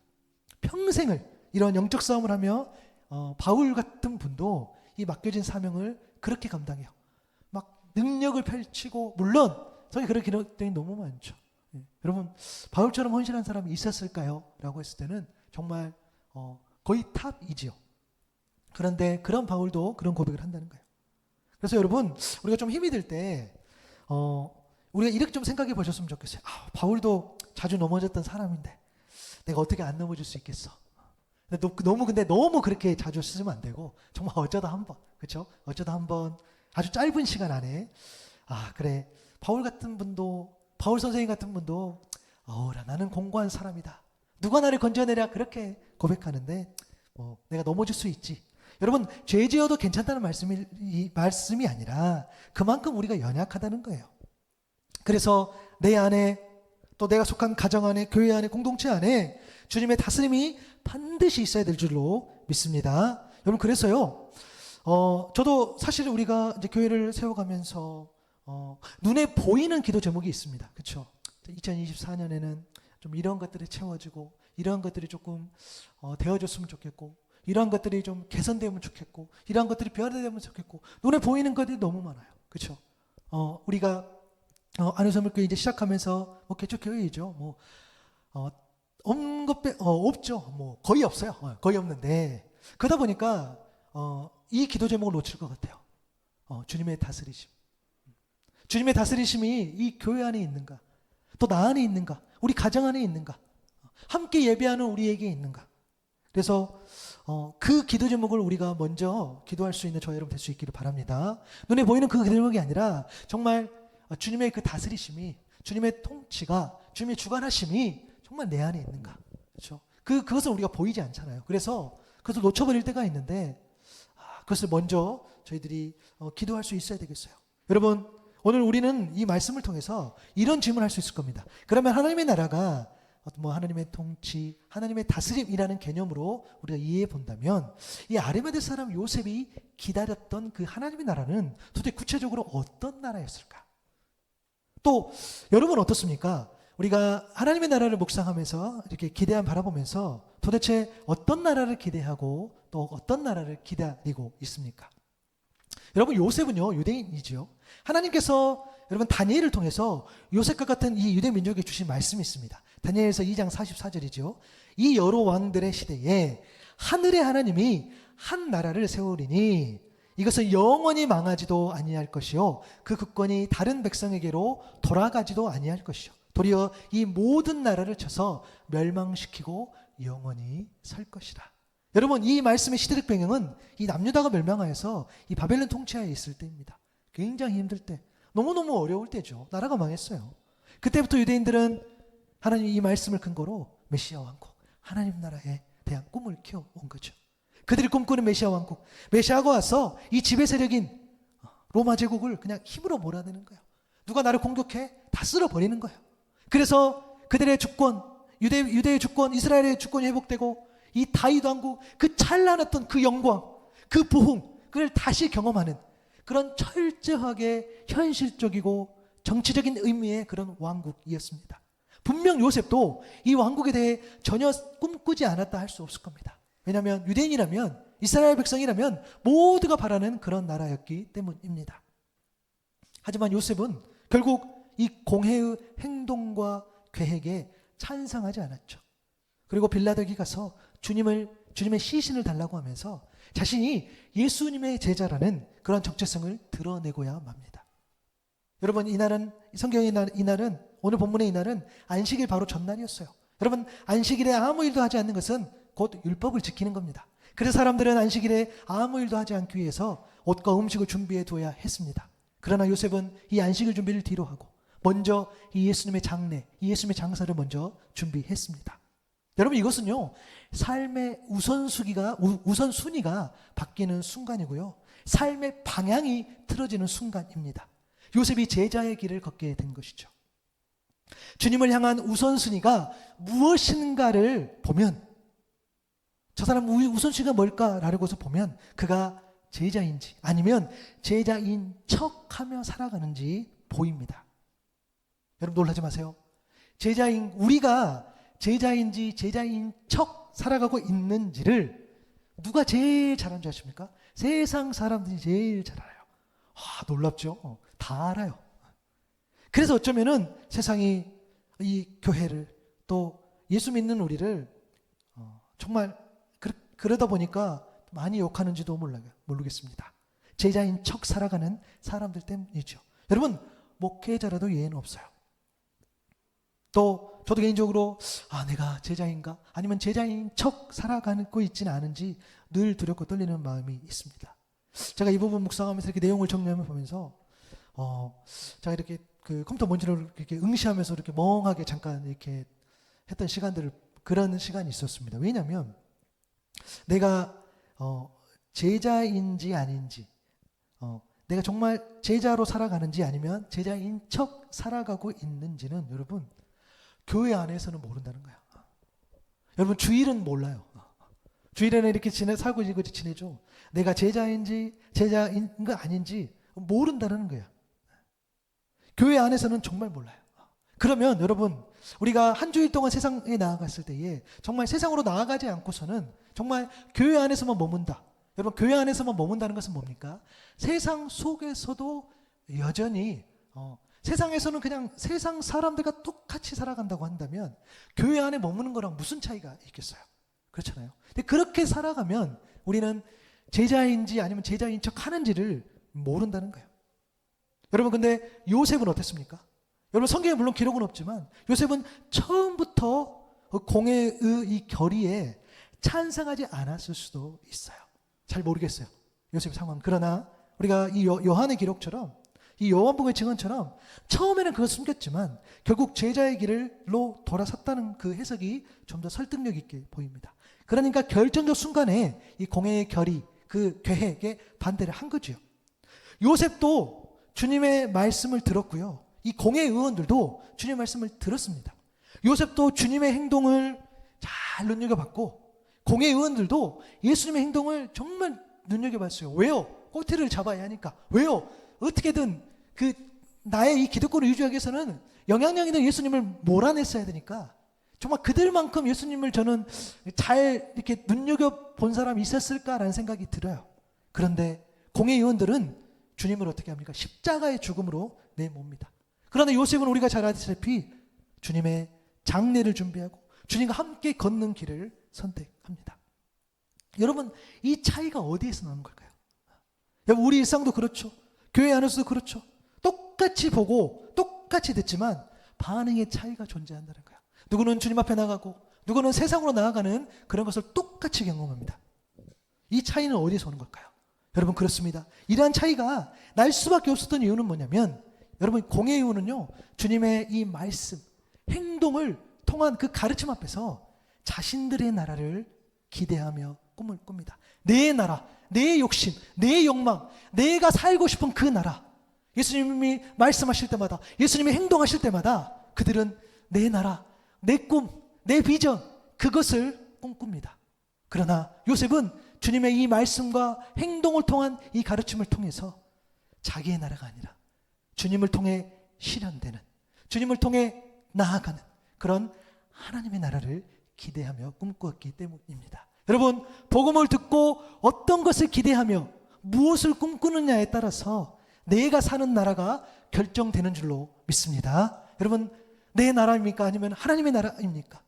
평생을 이런 영적 싸움을 하며 바울 같은 분도 이 맡겨진 사명을 그렇게 감당해요. 막 능력을 펼치고, 물론 저희 그런 기록들이 너무 많죠. 여러분, 바울처럼 헌신한 사람이 있었을까요? 라고 했을 때는 정말 거의 탑이지요. 그런데 그런 바울도 그런 고백을 한다는 거예요. 그래서 여러분, 우리가 좀 힘이 들 때 우리가 이렇게 좀 생각해 보셨으면 좋겠어요. 바울도 자주 넘어졌던 사람인데 내가 어떻게 안 넘어질 수 있겠어? 근데 너무 그렇게 자주 쓰면 안 되고, 정말 어쩌다 한 번, 그렇죠? 어쩌다 한 번, 아주 짧은 시간 안에 그래, 바울 같은 분도, 바울 선생님 같은 분도 나는 공고한 사람이다, 누가 나를 건져내랴, 그렇게 고백하는데 내가 넘어질 수 있지. 여러분, 죄 지어도 괜찮다는 말씀이 아니라 그만큼 우리가 연약하다는 거예요. 그래서 내 안에, 또 내가 속한 가정 안에, 교회 안에, 공동체 안에 주님의 다스림이 반드시 있어야 될 줄로 믿습니다. 여러분, 그래서요, 저도 사실 우리가 이제 교회를 세워가면서 눈에 보이는 기도 제목이 있습니다. 그렇죠? 2024년에는 좀 이런 것들이 채워지고, 이런 것들이 조금 되어줬으면 좋겠고, 이런 것들이 좀 개선되면 좋겠고, 이런 것들이 변화되면 좋겠고, 눈에 보이는 것들이 너무 많아요. 그렇죠? 우리가 안우선물교회 이제 시작하면서 개척교회이죠. 없죠. 거의 없어요. 거의 없는데, 그러다 보니까 이 기도 제목을 놓칠 것 같아요. 주님의 다스리심. 주님의 다스리심이 이 교회 안에 있는가? 또 나 안에 있는가? 우리 가정 안에 있는가? 함께 예배하는 우리에게 있는가? 그래서 그 기도 제목을 우리가 먼저 기도할 수 있는 저와 여러분 될 수 있기를 바랍니다. 눈에 보이는 그 기도 제목이 아니라 정말 주님의 그 다스리심이, 주님의 통치가, 주님의 주관하심이 정말 내 안에 있는가? 그렇죠? 그것을 우리가 보이지 않잖아요. 그래서 그것을 놓쳐버릴 때가 있는데, 그것을 먼저 저희들이 기도할 수 있어야 되겠어요. 여러분, 오늘 우리는 이 말씀을 통해서 이런 질문을 할 수 있을 겁니다. 그러면 하나님의 나라가 하나님의 통치, 하나님의 다스림이라는 개념으로 우리가 이해해 본다면, 이 아리마대 사람 요셉이 기다렸던 그 하나님의 나라는 도대체 구체적으로 어떤 나라였을까? 또 여러분 어떻습니까? 우리가 하나님의 나라를 묵상하면서 이렇게 기대함 바라보면서 도대체 어떤 나라를 기대하고 또 어떤 나라를 기다리고 있습니까? 여러분, 요셉은요, 유대인이지요. 하나님께서 여러분 다니엘을 통해서 요셉과 같은 이 유대 민족에 주신 말씀이 있습니다. 다니엘서 2장 44절이죠. 이 여러 왕들의 시대에 하늘의 하나님이 한 나라를 세우리니 이것은 영원히 망하지도 아니할 것이요, 그 국권이 다른 백성에게로 돌아가지도 아니할 것이요, 도리어 이 모든 나라를 쳐서 멸망시키고 영원히 설 것이라. 여러분, 이 말씀의 시대적 배경은 이 남유다가 멸망하여서 이 바벨론 통치하에 있을 때입니다. 굉장히 힘들 때, 너무너무 어려울 때죠. 나라가 망했어요. 그때부터 유대인들은 하나님 이 말씀을 근거로 메시아 왕국, 하나님 나라에 대한 꿈을 키워온 거죠. 그들이 꿈꾸는 메시아 왕국, 메시아가 와서 이 지배 세력인 로마 제국을 그냥 힘으로 몰아내는 거예요. 누가 나를 공격해? 다 쓸어버리는 거예요. 그래서 그들의 주권, 유대의 주권, 이스라엘의 주권이 회복되고 이 다윗 왕국, 그 찬란했던 그 영광, 그 부흥, 그걸 다시 경험하는 그런 철저하게 현실적이고 정치적인 의미의 그런 왕국이었습니다. 분명 요셉도 이 왕국에 대해 전혀 꿈꾸지 않았다 할 수 없을 겁니다. 왜냐하면 유대인이라면, 이스라엘 백성이라면 모두가 바라는 그런 나라였기 때문입니다. 하지만 요셉은 결국 이 공회의 행동과 계획에 찬성하지 않았죠. 그리고 빌라도에게 가서 주님의 시신을 달라고 하면서 자신이 예수님의 제자라는 그런 정체성을 드러내고야 맙니다. 여러분, 이날은, 성경의 이날은, 오늘 본문의 이날은 안식일 바로 전날이었어요. 여러분, 안식일에 아무 일도 하지 않는 것은 곧 율법을 지키는 겁니다. 그래서 사람들은 안식일에 아무 일도 하지 않기 위해서 옷과 음식을 준비해 둬야 했습니다. 그러나 요셉은 이 안식일 준비를 뒤로 하고 먼저 이 예수님의 장례, 이 예수님의 장사를 먼저 준비했습니다. 여러분, 이것은요, 삶의 우선순위가 바뀌는 순간이고요, 삶의 방향이 틀어지는 순간입니다. 요셉이 제자의 길을 걷게 된 것이죠. 주님을 향한 우선순위가 무엇인가를 보면, 저 사람 우선순위가 뭘까라고 해서 보면 그가 제자인지 아니면 제자인 척하며 살아가는지 보입니다. 여러분, 놀라지 마세요. 우리가 제자인지 제자인 척 살아가고 있는지를 누가 제일 잘 아는지 아십니까? 세상 사람들이 제일 잘 알아요. 놀랍죠? 다 알아요. 그래서 어쩌면은 세상이 이 교회를, 또 예수 믿는 우리를 정말 그러다 보니까 많이 욕하는지도 모르겠습니다. 제자인 척 살아가는 사람들 때문이죠. 여러분, 목회자라도 예외는 없어요. 또 저도 개인적으로 내가 제자인가? 아니면 제자인 척 살아가고 있지는 않은지 늘 두렵고 떨리는 마음이 있습니다. 제가 이 부분 묵상하면서 이렇게 내용을 정리하며 보면서 제가 이렇게 그 컴퓨터 먼지를 이렇게 응시하면서 이렇게 멍하게 잠깐 이렇게 했던 그런 시간이 있었습니다. 왜냐하면 내가 제자인지 아닌지, 내가 정말 제자로 살아가는지 아니면 제자인 척 살아가고 있는지는 여러분, 교회 안에서는 모른다는 거야. 여러분, 주일은 몰라요. 주일에는 이렇게 살고 지내죠. 내가 제자인지 제자인 거 아닌지 모른다는 거야. 교회 안에서는 정말 몰라요. 그러면 여러분, 우리가 한 주일 동안 세상에 나아갔을 때에 정말 세상으로 나아가지 않고서는 정말 교회 안에서만 머문다. 여러분, 교회 안에서만 머문다는 것은 뭡니까? 세상 속에서도 여전히 세상에서는 그냥 세상 사람들과 똑같이 살아간다고 한다면 교회 안에 머무는 거랑 무슨 차이가 있겠어요? 그렇잖아요. 근데 그렇게 살아가면 우리는 제자인지 아니면 제자인 척 하는지를 모른다는 거예요. 여러분, 근데 요셉은 어땠습니까? 여러분, 성경에 물론 기록은 없지만 요셉은 처음부터 공회의 이 결의에 찬성하지 않았을 수도 있어요. 잘 모르겠어요, 요셉의 상황. 그러나 우리가 이 요한의 기록처럼, 이 요한복음의 증언처럼 처음에는 그걸 숨겼지만 결국 제자의 길로 돌아섰다는 그 해석이 좀 더 설득력 있게 보입니다. 그러니까 결정적 순간에 이 공회의 결의, 그 계획에 반대를 한 거죠. 요셉도 주님의 말씀을 들었고요, 이 공회 의원들도 주님의 말씀을 들었습니다. 요셉도 주님의 행동을 잘 눈여겨봤고, 공회 의원들도 예수님의 행동을 정말 눈여겨봤어요. 왜요? 꼬리를 잡아야 하니까. 왜요? 어떻게든 나의 이 기독교를 유지하기 위해서는 영향력 있는 예수님을 몰아냈어야 되니까 정말 그들만큼 예수님을 저는 잘 이렇게 눈여겨본 사람이 있었을까라는 생각이 들어요. 그런데 공회 의원들은 주님을 어떻게 합니까? 십자가의 죽음으로 내몹니다. 그러나 요셉은 우리가 잘 아시다시피 주님의 장례를 준비하고 주님과 함께 걷는 길을 선택합니다. 여러분, 이 차이가 어디에서 나는 걸까요? 여러분, 우리 일상도 그렇죠. 교회 안에서도 그렇죠. 똑같이 보고 똑같이 듣지만 반응의 차이가 존재한다는 거예요. 누구는 주님 앞에 나가고 누구는 세상으로 나아가는 그런 것을 똑같이 경험합니다. 이 차이는 어디서 오는 걸까요? 여러분 그렇습니다. 이러한 차이가 날 수밖에 없었던 이유는 뭐냐면 여러분 공의 이유는요. 주님의 이 말씀, 행동을 통한 그 가르침 앞에서 자신들의 나라를 기대하며 꿈을 꿉니다. 내 나라, 내 욕심, 내 욕망, 내가 살고 싶은 그 나라. 예수님이 말씀하실 때마다, 예수님이 행동하실 때마다 그들은 내 나라, 내 꿈, 내 비전, 그것을 꿈꿉니다. 그러나 요셉은 주님의 이 말씀과 행동을 통한 이 가르침을 통해서 자기의 나라가 아니라 주님을 통해 실현되는, 주님을 통해 나아가는 그런 하나님의 나라를 기대하며 꿈꾸었기 때문입니다. 여러분, 복음을 듣고 어떤 것을 기대하며 무엇을 꿈꾸느냐에 따라서 내가 사는 나라가 결정되는 줄로 믿습니다. 여러분, 내 나라입니까? 아니면 하나님의 나라입니까?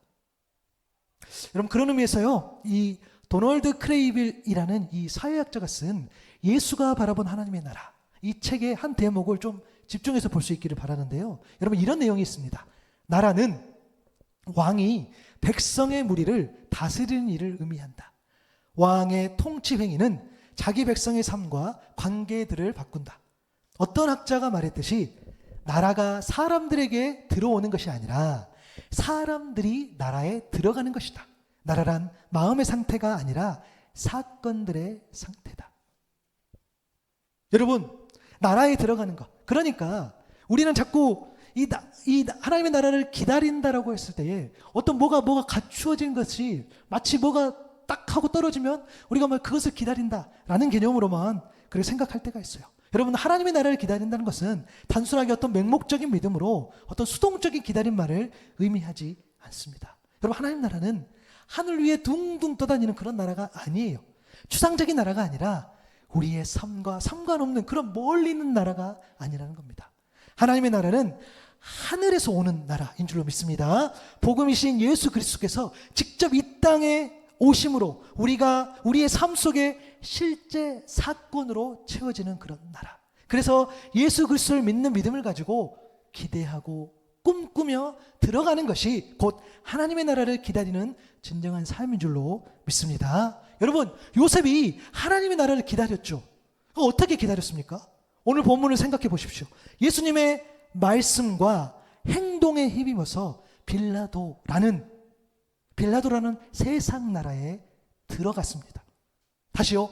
여러분, 그런 의미에서요, 이 도널드 크레이빌이라는 이 사회학자가 쓴 예수가 바라본 하나님의 나라, 이 책의 한 대목을 좀 집중해서 볼 수 있기를 바라는데요. 여러분, 이런 내용이 있습니다. 나라는 왕이 백성의 무리를 다스리는 일을 의미한다. 왕의 통치 행위는 자기 백성의 삶과 관계들을 바꾼다. 어떤 학자가 말했듯이 나라가 사람들에게 들어오는 것이 아니라 사람들이 나라에 들어가는 것이다. 나라란 마음의 상태가 아니라 사건들의 상태다. 여러분, 나라에 들어가는 것. 그러니까 우리는 자꾸 이 하나님의 나라를 기다린다라고 했을 때에 어떤 뭐가 갖추어진 것이 마치 뭐가 딱 하고 떨어지면 우리가 막 그것을 기다린다라는 개념으로만 그렇게 생각할 때가 있어요. 여러분, 하나님의 나라를 기다린다는 것은 단순하게 어떤 맹목적인 믿음으로 어떤 수동적인 기다림만을 의미하지 않습니다. 여러분, 하나님 나라는 하늘 위에 둥둥 떠다니는 그런 나라가 아니에요. 추상적인 나라가 아니라 우리의 삶과 상관없는 그런 멀리 있는 나라가 아니라는 겁니다. 하나님의 나라는 하늘에서 오는 나라인 줄로 믿습니다. 복음이신 예수 그리스도께서 직접 이 땅에 오심으로 우리의 삶 속에 실제 사건으로 채워지는 그런 나라. 그래서 예수 그리스도를 믿는 믿음을 가지고 기대하고 꿈꾸며 들어가는 것이 곧 하나님의 나라를 기다리는 진정한 삶인 줄로 믿습니다. 여러분, 요셉이 하나님의 나라를 기다렸죠. 어떻게 기다렸습니까? 오늘 본문을 생각해 보십시오. 예수님의 말씀과 행동에 힘입어서 빌라도라는 세상 나라에 들어갔습니다. 다시요.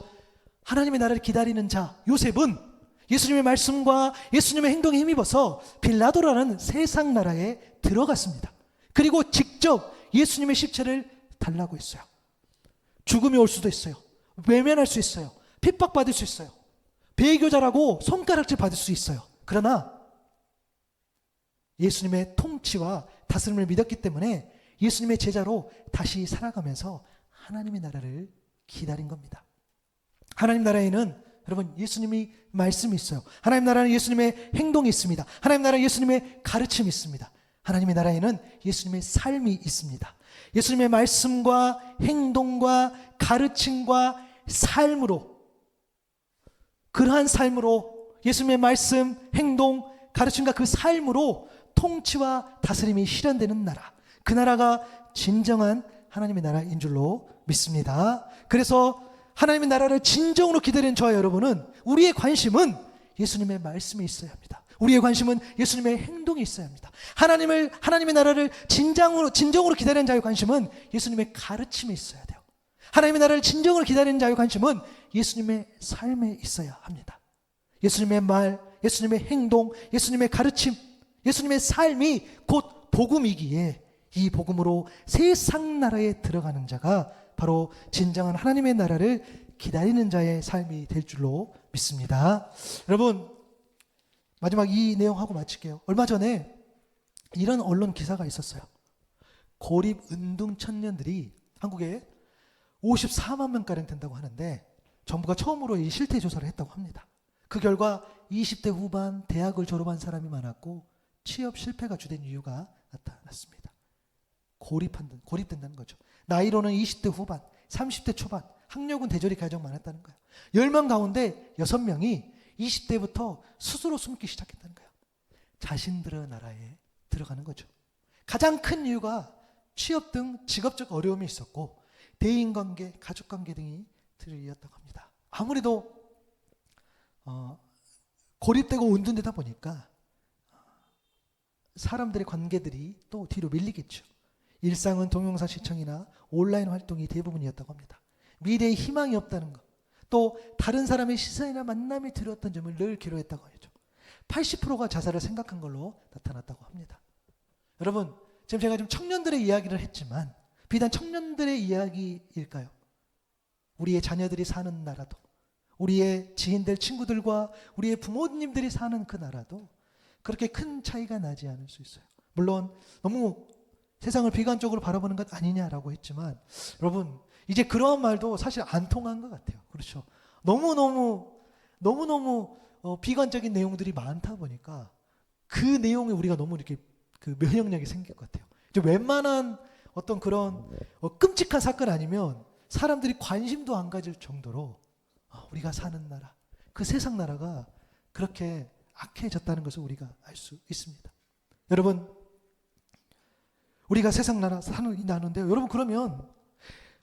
하나님의 나라를 기다리는 자 요셉은 예수님의 말씀과 예수님의 행동에 힘입어서 빌라도라는 세상 나라에 들어갔습니다. 그리고 직접 예수님의 십체를 달라고 했어요. 죽음이 올 수도 있어요. 외면할 수 있어요. 핍박받을 수 있어요. 배교자라고 손가락질 받을 수 있어요. 그러나 예수님의 통치와 다스림을 믿었기 때문에 예수님의 제자로 다시 살아가면서 하나님의 나라를 기다린 겁니다. 하나님 나라에는 여러분 예수님이 말씀이 있어요. 하나님 나라는 예수님의 행동이 있습니다. 하나님 나라는 예수님의 가르침이 있습니다. 하나님의 나라에는 예수님의 삶이 있습니다. 예수님의 말씀과 행동과 가르침과 삶으로, 그러한 삶으로, 예수님의 말씀, 행동, 가르침과 그 삶으로 통치와 다스림이 실현되는 나라, 그 나라가 진정한 하나님의 나라인 줄로 믿습니다. 그래서 하나님의 나라를 진정으로 기다리는 저와 여러분은 우리의 관심은 예수님의 말씀에 있어야 합니다. 우리의 관심은 예수님의 행동에 있어야 합니다. 하나님의 나라를 진정으로 기다리는 자의 관심은 예수님의 가르침에 있어야 돼요. 하나님의 나라를 진정으로 기다리는 자의 관심은 예수님의 삶에 있어야 합니다. 예수님의 말, 예수님의 행동, 예수님의 가르침, 예수님의 삶이 곧 복음이기에 이 복음으로 세상 나라에 들어가는 자가 바로 진정한 하나님의 나라를 기다리는 자의 삶이 될 줄로 믿습니다. 여러분, 마지막 이 내용하고 마칠게요. 얼마 전에 이런 언론 기사가 있었어요. 고립 은둔 청년들이 한국에 54만 명가량 된다고 하는데 정부가 처음으로 이 실태 조사를 했다고 합니다. 그 결과 20대 후반 대학을 졸업한 사람이 많았고 취업 실패가 주된 이유가 나타났습니다. 고립된다는 거죠. 나이로는 20대 후반, 30대 초반, 학력은 대졸이 가장 많았다는 거예요. 10명 가운데 6명이 20대부터 스스로 숨기 시작했다는 거예요. 자신들의 나라에 들어가는 거죠. 가장 큰 이유가 취업 등 직업적 어려움이 있었고 대인관계, 가족관계 등이 들이었다고 합니다. 아무래도 고립되고 운둔되다 보니까 사람들의 관계들이 또 뒤로 밀리겠죠. 일상은 동영상 시청이나 온라인 활동이 대부분이었다고 합니다. 미래에 희망이 없다는 것, 또 다른 사람의 시선이나 만남이 두려웠던 점을 늘 기록했다고 하죠. 80%가 자살을 생각한 걸로 나타났다고 합니다. 여러분, 지금 제가 좀 청년들의 이야기를 했지만 비단 청년들의 이야기일까요? 우리의 자녀들이 사는 나라도, 우리의 지인들, 친구들과 우리의 부모님들이 사는 그 나라도 그렇게 큰 차이가 나지 않을 수 있어요. 물론 너무 세상을 비관적으로 바라보는 것 아니냐라고 했지만 여러분, 이제 그러한 말도 사실 안 통한 것 같아요. 그렇죠? 너무너무 비관적인 내용들이 많다 보니까 그 내용에 우리가 너무 이렇게 그 면역력이 생길 것 같아요. 이제 웬만한 어떤 그런 끔찍한 사건 아니면 사람들이 관심도 안 가질 정도로 우리가 사는 나라, 그 세상 나라가 그렇게 악해졌다는 것을 우리가 알 수 있습니다. 여러분, 우리가 세상 나라 사는데요. 여러분, 그러면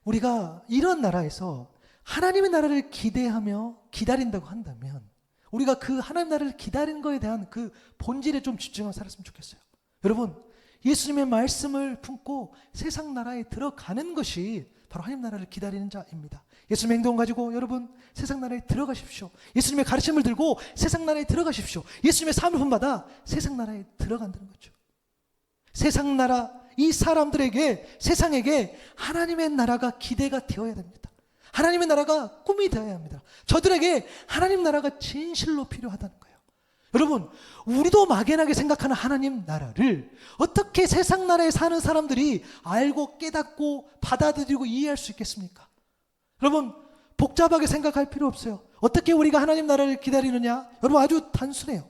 우리가 이런 나라에서 하나님의 나라를 기대하며 기다린다고 한다면 우리가 그 하나님 나라를 기다리는 것에 대한 그 본질에 좀 집중하고 살았으면 좋겠어요. 여러분, 예수님의 말씀을 품고 세상 나라에 들어가는 것이 바로 하나님 나라를 기다리는 자입니다. 예수님의 행동을 가지고 여러분 세상 나라에 들어가십시오. 예수님의 가르침을 들고 세상 나라에 들어가십시오. 예수님의 삶을 본받아 세상 나라에 들어간다는 거죠. 세상 나라, 이 사람들에게, 세상에게 하나님의 나라가 기대가 되어야 됩니다. 하나님의 나라가 꿈이 되어야 합니다. 저들에게 하나님 나라가 진실로 필요하다는 거예요. 여러분, 우리도 막연하게 생각하는 하나님 나라를 어떻게 세상 나라에 사는 사람들이 알고 깨닫고 받아들이고 이해할 수 있겠습니까? 여러분, 복잡하게 생각할 필요 없어요. 어떻게 우리가 하나님 나라를 기다리느냐? 여러분, 아주 단순해요.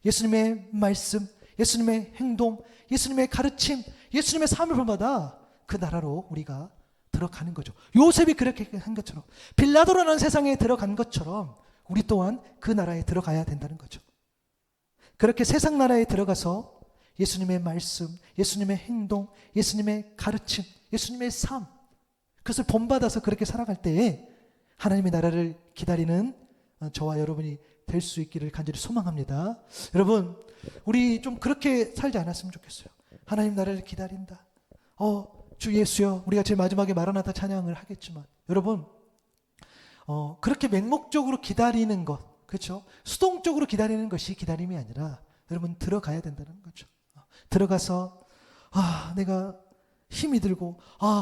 예수님의 말씀, 예수님의 행동, 예수님의 가르침, 예수님의 삶을 본받아 그 나라로 우리가 들어가는 거죠. 요셉이 그렇게 한 것처럼, 빌라도라는 세상에 들어간 것처럼 우리 또한 그 나라에 들어가야 된다는 거죠. 그렇게 세상 나라에 들어가서 예수님의 말씀, 예수님의 행동, 예수님의 가르침, 예수님의 삶, 그것을 본받아서 그렇게 살아갈 때에 하나님의 나라를 기다리는 저와 여러분이 될 수 있기를 간절히 소망합니다. 여러분, 우리 좀 그렇게 살지 않았으면 좋겠어요. 하나님 나라를 기다린다. 주 예수여, 우리가 제일 마지막에 마라나타 찬양을 하겠지만 여러분, 그렇게 맹목적으로 기다리는 것, 그렇죠? 수동적으로 기다리는 것이 기다림이 아니라 여러분 들어가야 된다는 거죠. 들어가서 내가 힘이 들고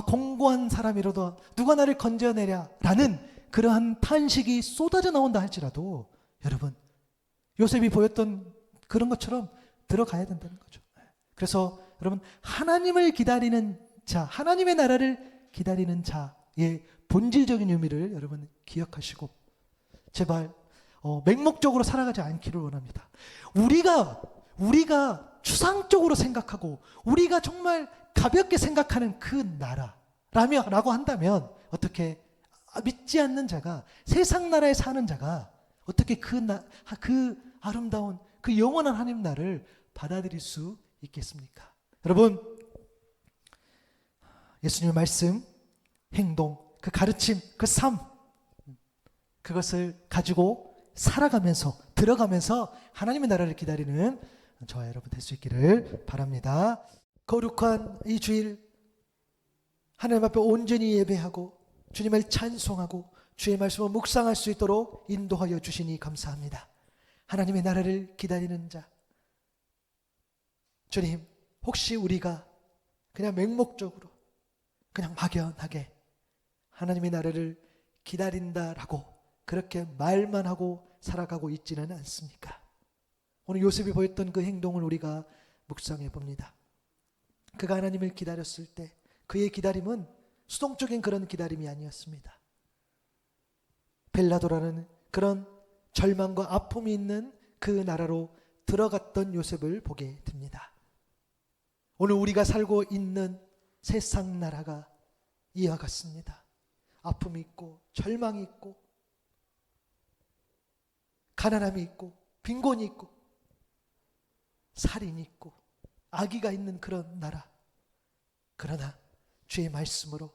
공고한 사람이라도 누가 나를 건져내랴라는 그러한 탄식이 쏟아져 나온다 할지라도 여러분, 요셉이 보였던 그런 것처럼 들어가야 된다는 거죠. 그래서 여러분, 하나님을 기다리는 자, 하나님의 나라를 기다리는 자의 본질적인 의미를 여러분 기억하시고 제발 맹목적으로 살아가지 않기를 원합니다. 우리가 추상적으로 생각하고 우리가 정말 가볍게 생각하는 그 나라라고 한다면 어떻게 믿지 않는 자가, 세상 나라에 사는 자가 어떻게 그 아름다운 그 영원한 하나님 나라를 받아들일 수 있겠습니까? 여러분, 예수님의 말씀, 행동, 그 가르침, 그 삶, 그것을 가지고 살아가면서 들어가면서 하나님의 나라를 기다리는 저와 여러분 될 수 있기를 바랍니다. 거룩한 이 주일 하나님 앞에 온전히 예배하고 주님을 찬송하고 주의 말씀을 묵상할 수 있도록 인도하여 주시니 감사합니다. 하나님의 나라를 기다리는 자, 주님, 혹시 우리가 그냥 맹목적으로 그냥 막연하게 하나님의 나라를 기다린다라고 그렇게 말만 하고 살아가고 있지는 않습니까? 오늘 요셉이 보였던 그 행동을 우리가 묵상해 봅니다. 그가 하나님을 기다렸을 때 그의 기다림은 수동적인 그런 기다림이 아니었습니다. 벨라도라는 그런 절망과 아픔이 있는 그 나라로 들어갔던 요셉을 보게 됩니다. 오늘 우리가 살고 있는 세상 나라가 이와 같습니다. 아픔이 있고 절망이 있고 가난함이 있고 빈곤이 있고 살인이 있고 악의가 있는 그런 나라. 그러나 주의 말씀으로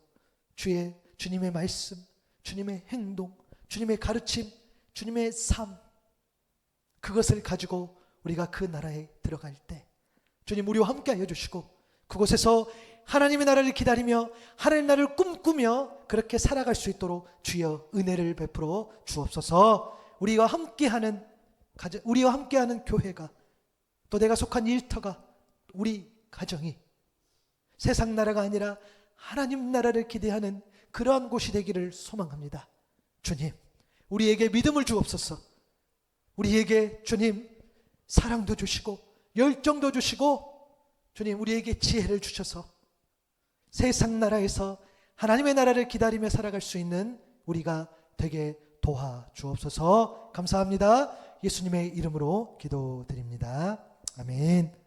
주님의 말씀, 주님의 행동, 주님의 가르침, 주님의 삶, 그것을 가지고 우리가 그 나라에 들어갈 때 주님 우리와 함께 하여 주시고 그곳에서 하나님의 나라를 기다리며 하나님의 나라를 꿈꾸며 그렇게 살아갈 수 있도록 주여 은혜를 베풀어 주옵소서. 우리와 함께하는 교회가 또 내가 속한 일터가 우리 가정이 세상 나라가 아니라 하나님 나라를 기대하는 그러한 곳이 되기를 소망합니다. 주님 우리에게 믿음을 주옵소서. 우리에게 주님 사랑도 주시고 열정도 주시고 주님 우리에게 지혜를 주셔서 세상 나라에서 하나님의 나라를 기다리며 살아갈 수 있는 우리가 되게 도와주옵소서. 감사합니다. 예수님의 이름으로 기도드립니다. 아멘.